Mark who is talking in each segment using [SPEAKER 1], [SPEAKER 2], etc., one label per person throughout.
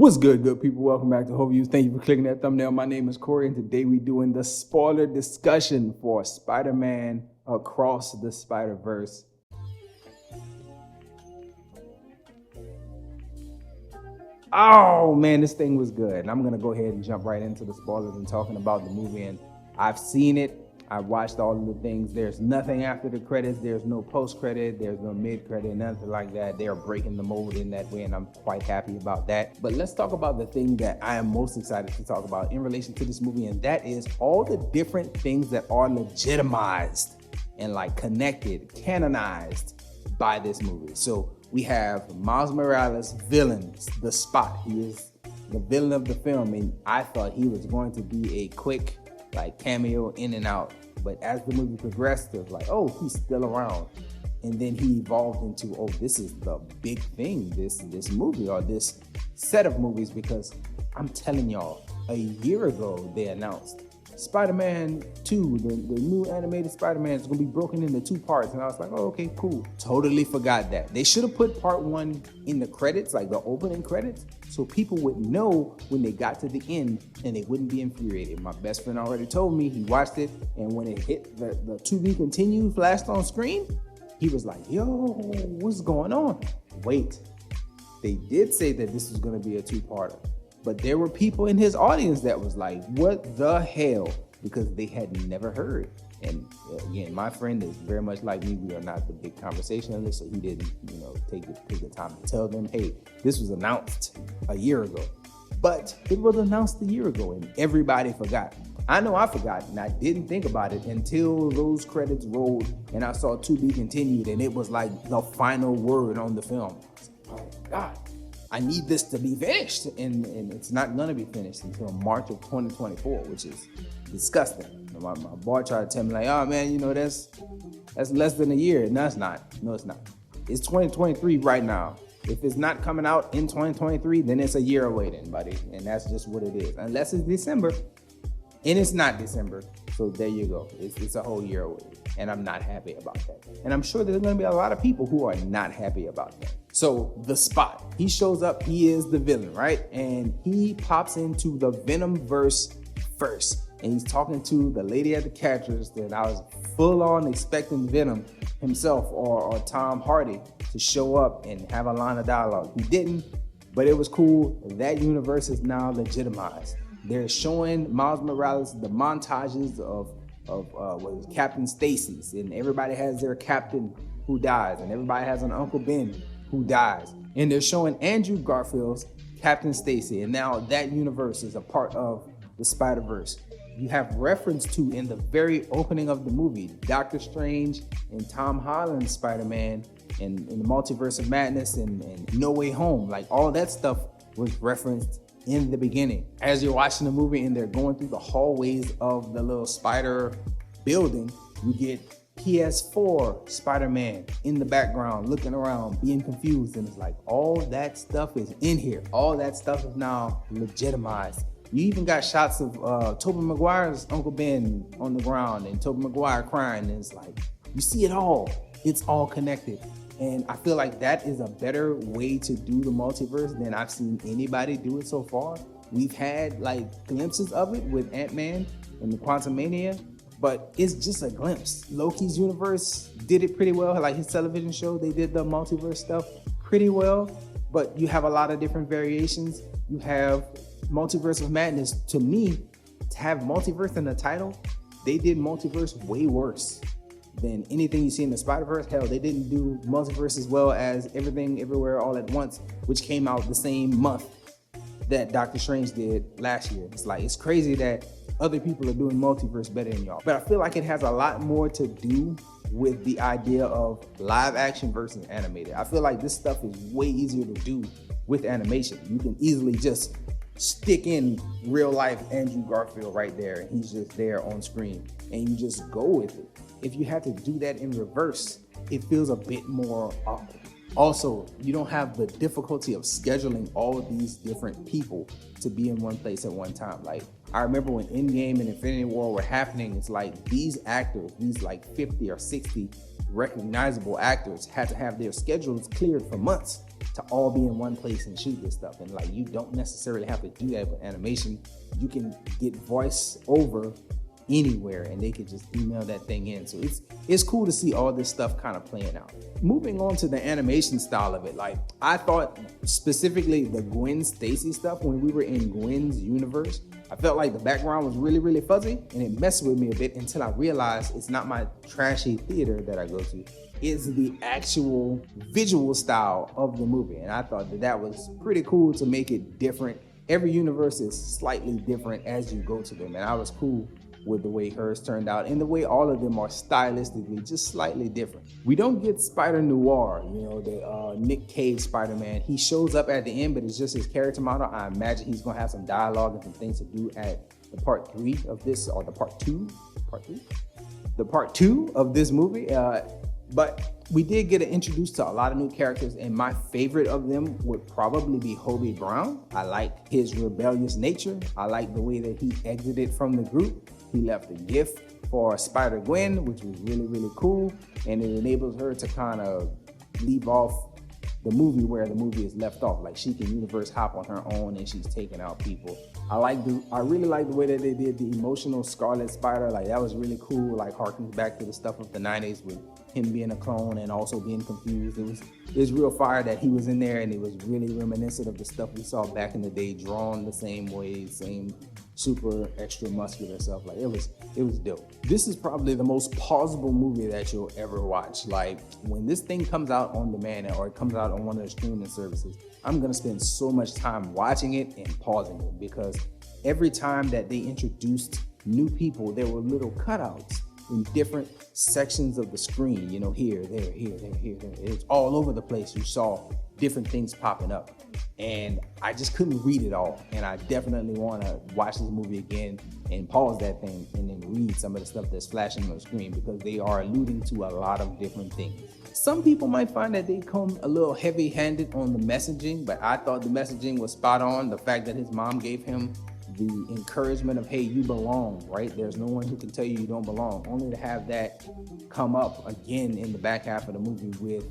[SPEAKER 1] What's good people? Welcome back to Overviews. Thank you for clicking that thumbnail. My name is Corey, and today we're doing the spoiler discussion for Spider-Man Across the Spider-Verse. Oh man, this thing was good. And I'm gonna go ahead and jump right into the spoilers and talking about the movie. And I've seen it. I've watched all of the things. There's nothing after the credits. There's no post-credit. There's no mid-credit, nothing like that. They are breaking the mold in that way, and I'm quite happy about that. But let's talk about the thing that I am most excited to talk about in relation to this movie, and that is all the different things that are legitimized and like connected, canonized by this movie. So we have Miles Morales, villain, the Spot. He is the villain of the film, and I thought he was going to be a quick like cameo in and out. But as the movie progressed, it was like, oh, he's still around. And then he evolved into, oh, this is the big thing, this movie or this set of movies, because I'm telling y'all, a year ago they announced Spider-Man 2, the new animated Spider-Man is gonna be broken into 2 parts. And I was like, oh, okay, cool. Totally forgot that. They should have put part 1 in the credits, like the opening credits, so people would know when they got to the end and they wouldn't be infuriated. My best friend already told me, he watched it, and when it hit the to be continued flashed on screen, he was like, yo, what's going on? Wait, they did say that this was gonna be a 2-parter. But there were people in his audience that was like, what the hell? Because they had never heard. And again, my friend is very much like me. We are not the big conversationalists, so he didn't, take the time to tell them, hey, this was announced a year ago. But it was announced a year ago and everybody forgot. I know I forgot, and I didn't think about it until those credits rolled and I saw to be continued, and it was like the final word on the film. I was like, oh my God. I need this to be finished, and it's not gonna be finished until March of 2024, which is disgusting. My boy tried to tell me like, oh man, that's less than a year. No, it's not. No, it's not. It's 2023 right now. If it's not coming out in 2023, then it's a year away then, buddy, and that's just what it is. Unless it's December, and it's not December, so there you go. It's a whole year away, and I'm not happy about that. And I'm sure there's gonna be a lot of people who are not happy about that. So the Spot, he shows up, he is the villain, right? And he pops into the Venomverse first. And he's talking to the lady at the catcher's that I was full on expecting Venom himself or Tom Hardy to show up and have a line of dialogue. He didn't, but it was cool. That universe is now legitimized. They're showing Miles Morales the montages of Captain Stacy's, and everybody has their captain who dies, and everybody has an Uncle Ben who dies. And they're showing Andrew Garfield's Captain Stacy, and now that universe is a part of the Spider-Verse. You have reference to, in the very opening of the movie, Doctor Strange and Tom Holland's Spider-Man and the Multiverse of Madness and No Way Home. Like, all that stuff was referenced in the beginning. As you're watching the movie and they're going through the hallways of the little spider building, you get PS4 Spider-Man in the background, looking around, being confused, and it's like, all that stuff is in here. All that stuff is now legitimized. You even got shots of Tobey Maguire's Uncle Ben on the ground and Tobey Maguire crying, and it's like, you see it all. It's all connected. And I feel like that is a better way to do the multiverse than I've seen anybody do it so far. We've had like glimpses of it with Ant-Man and the Quantumania, but it's just a glimpse. Loki's universe did it pretty well. Like his television show, they did the multiverse stuff pretty well, but you have a lot of different variations. You have Multiverse of Madness. To me, to have multiverse in the title, they did multiverse way worse than anything you see in the Spider-Verse. Hell, they didn't do multiverse as well as Everything Everywhere All at Once, which came out the same month that Doctor Strange did last year. It's like, it's crazy that other people are doing multiverse better than y'all. But I feel like it has a lot more to do with the idea of live action versus animated. I feel like this stuff is way easier to do with animation. You can easily just stick in real life Andrew Garfield right there, and he's just there on screen, and you just go with it. If you have to do that in reverse, it feels a bit more awkward. Also, you don't have the difficulty of scheduling all of these different people to be in one place at one time. Like, I remember when Endgame and Infinity War were happening, it's like these actors, these like 50 or 60 recognizable actors had to have their schedules cleared for months to all be in one place and shoot this stuff. And like, you don't necessarily have to do that with animation. You can get voice over anywhere and they could just email that thing in. So it's cool to see all this stuff kind of playing out. Moving on to the animation style of it, like I thought specifically the Gwen Stacy stuff, when we were in Gwen's universe, I felt like the background was really, really fuzzy and it messed with me a bit until I realized it's not my trashy theater that I go to. It's the actual visual style of the movie. And I thought that was pretty cool to make it different. Every universe is slightly different as you go to them. And I was cool with the way hers turned out and the way all of them are stylistically just slightly different. We don't get Spider Noir, you know, the Nick Cage Spider-Man. He shows up at the end, but it's just his character model. I imagine he's gonna have some dialogue and some things to do at the part 3 of this, or the part 2 of this movie. But we did get introduced to a lot of new characters, and my favorite of them would probably be Hobie Brown. I like his rebellious nature. I like the way that he exited from the group. He left a gift for Spider-Gwen, which was really, really cool. And it enables her to kind of leave off the movie where the movie is left off. Like, she can universe hop on her own and she's taking out people. I really like the way that they did the emotional Scarlet Spider. Like, that was really cool. Like, harkens back to the stuff of the 90s with him being a clone and also being confused. It was real fire that he was in there, and it was really reminiscent of the stuff we saw back in the day, drawn the same way, same super extra muscular stuff. Like, it was dope. This is probably the most pausable movie that you'll ever watch. Like, when this thing comes out on demand or it comes out on one of the streaming services, I'm gonna spend so much time watching it and pausing it, because every time that they introduced new people, there were little cutouts in different sections of the screen, you know, here, there, here, there, here, there. It's all over the place. You saw different things popping up, and I just couldn't read it all. And I definitely want to watch this movie again and pause that thing and then read some of the stuff that's flashing on the screen, because they are alluding to a lot of different things. Some people might find that they come a little heavy-handed on the messaging, but I thought the messaging was spot on. The fact that his mom gave him the encouragement of, hey, you belong, right? There's no one who can tell you don't belong. Only to have that come up again in the back half of the movie with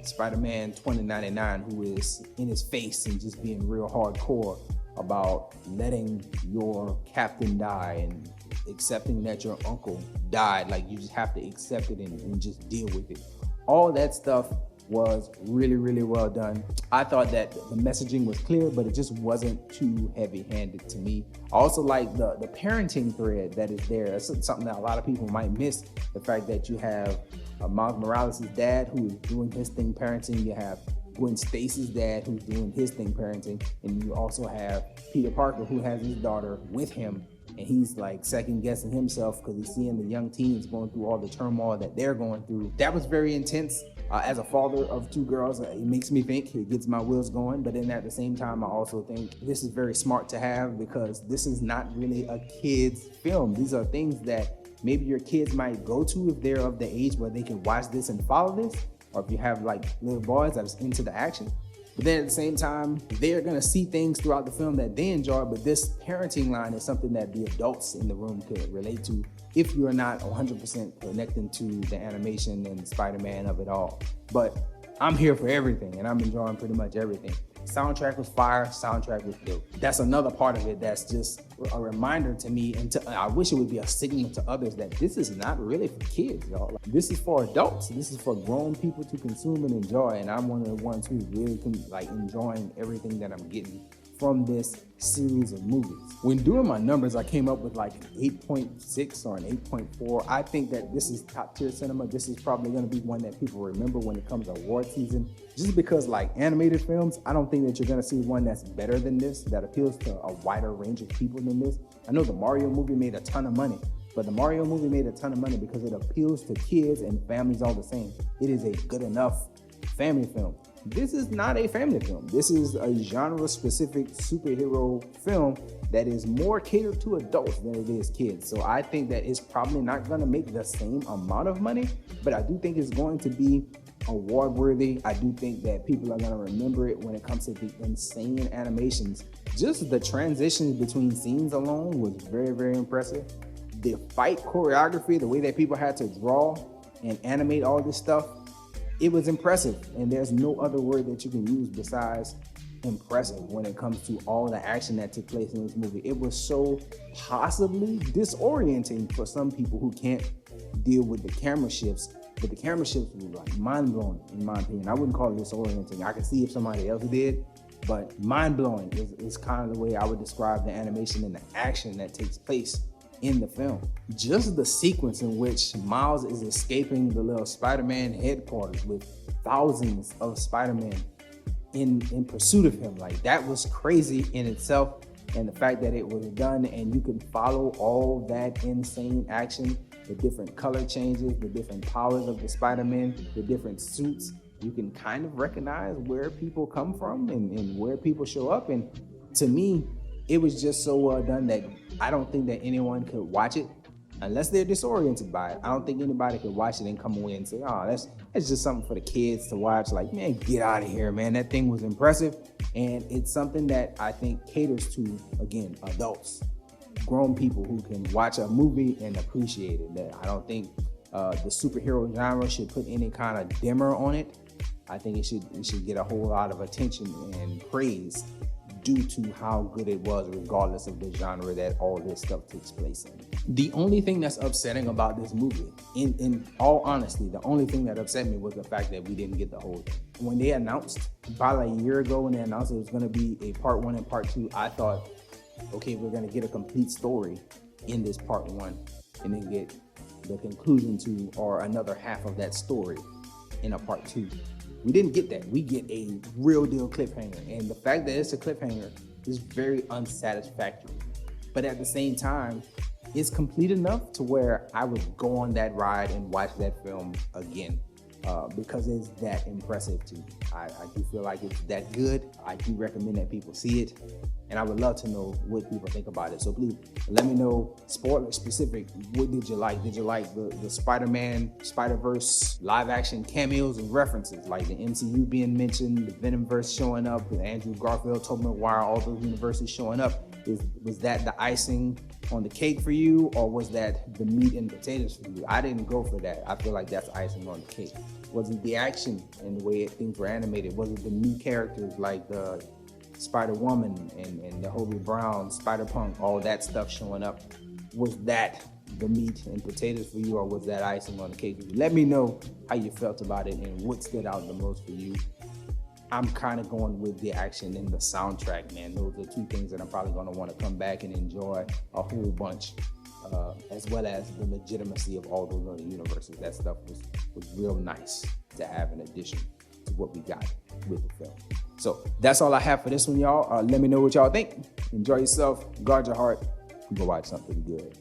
[SPEAKER 1] Spider-Man 2099, who is in his face and just being real hardcore about letting your captain die and accepting that your uncle died. Like, you just have to accept it and just deal with it. All that stuff was really, really well done. I thought that the messaging was clear, but it just wasn't too heavy-handed to me. I also like the parenting thread that is there. That's something that a lot of people might miss. The fact that you have Miles Morales' dad, who is doing his thing parenting. You have Gwen Stacy's dad, who's doing his thing parenting. And you also have Peter Parker, who has his daughter with him. And he's like second guessing himself because he's seeing the young teens going through all the turmoil that they're going through. That was very intense. As a father of 2 girls, it makes me think, it gets my wheels going. But then at the same time, I also think this is very smart to have, because this is not really a kid's film. These are things that maybe your kids might go to if they're of the age where they can watch this and follow this, or if you have like little boys that are into the action. But then at the same time, they're gonna see things throughout the film that they enjoy, but this parenting line is something that the adults in the room could relate to if you're not 100% connecting to the animation and Spider-Man of it all. But I'm here for everything, and I'm enjoying pretty much everything. Soundtrack was fire, soundtrack was dope. That's another part of it that's just a reminder to me, and I wish it would be a signal to others that this is not really for kids, y'all. Like, this is for adults. This is for grown people to consume and enjoy, and I'm one of the ones who's really enjoying everything that I'm getting from this series of movies. When doing my numbers, I came up with like an 8.6 or an 8.4. I think that this is top tier cinema. This is probably gonna be one that people remember when it comes to award season. Just because, like animated films, I don't think that you're gonna see one that's better than this, that appeals to a wider range of people than this. I know the Mario movie made a ton of money, but the Mario movie made a ton of money because it appeals to kids and families all the same. It is a good enough family film. This is not a family film. This is a genre-specific superhero film that is more catered to adults than it is kids. So I think that it's probably not gonna make the same amount of money, but I do think it's going to be award-worthy. I do think that people are gonna remember it when it comes to the insane animations. Just the transitions between scenes alone was very, very impressive. The fight choreography, the way that people had to draw and animate all this stuff, it was impressive. And there's no other word that you can use besides impressive when it comes to all the action that took place in this movie. It was so possibly disorienting for some people who can't deal with the camera shifts, but the camera shifts were like mind-blowing in my opinion. I wouldn't call it disorienting. I could see if somebody else did, but mind-blowing is kind of the way I would describe the animation and the action that takes place in the film. Just the sequence in which Miles is escaping the little Spider-Man headquarters with thousands of Spider-Man in pursuit of him, like that was crazy in itself. And the fact that it was done and you can follow all that insane action, the different color changes, the different powers of the Spider-Man, the different suits, you can kind of recognize where people come from and where people show up. And to me, it was just so well done that I don't think that anyone could watch it unless they're disoriented by it. I don't think anybody could watch it and come away and say, oh, that's just something for the kids to watch. Like, man, get out of here, man. That thing was impressive. And it's something that I think caters to, again, adults, grown people who can watch a movie and appreciate it. That I don't think the superhero genre should put any kind of dimmer on it. I think it should get a whole lot of attention and praise due to how good it was, regardless of the genre that all this stuff takes place in. The only thing that's upsetting about this movie, in all honesty, the only thing that upset me was the fact that we didn't get the whole thing. When they announced, about a year ago, when they announced it was gonna be a part 1 and part 2, I thought, okay, we're gonna get a complete story in this part 1 and then get the conclusion to, or another half of that story in a part 2. We didn't get that. We get a real deal cliffhanger. And the fact that it's a cliffhanger is very unsatisfactory. But at the same time, it's complete enough to where I would go on that ride and watch that film again because it's that impressive to me. I do feel like it's that good. I do recommend that people see it. And I would love to know what people think about it. So please let me know, spoiler specific, what did you like? Did you like the Spider-Man, Spiderverse live action cameos and references, like the MCU being mentioned, the Venomverse showing up, with Andrew Garfield, Tobey Maguire, all those universes showing up? Was that the icing on the cake for you, or was that the meat and potatoes for you? I didn't go for that. I feel like that's icing on the cake. Was it the action and the way things were animated? Was it the new characters like the Spider-Woman and the Hobie Brown, Spider-Punk, all that stuff showing up? Was that the meat and potatoes for you, or was that icing on the cake for you? Let me know how you felt about it and what stood out the most for you. I'm kind of going with the action and the soundtrack, man. Those are two things that I'm probably going to want to come back and enjoy a whole bunch, as well as the legitimacy of all those other universes. That stuff was real nice to have in addition to what we got with the film. So that's all I have for this one, y'all. Let me know what y'all think. Enjoy yourself. Guard your heart. Go watch something good.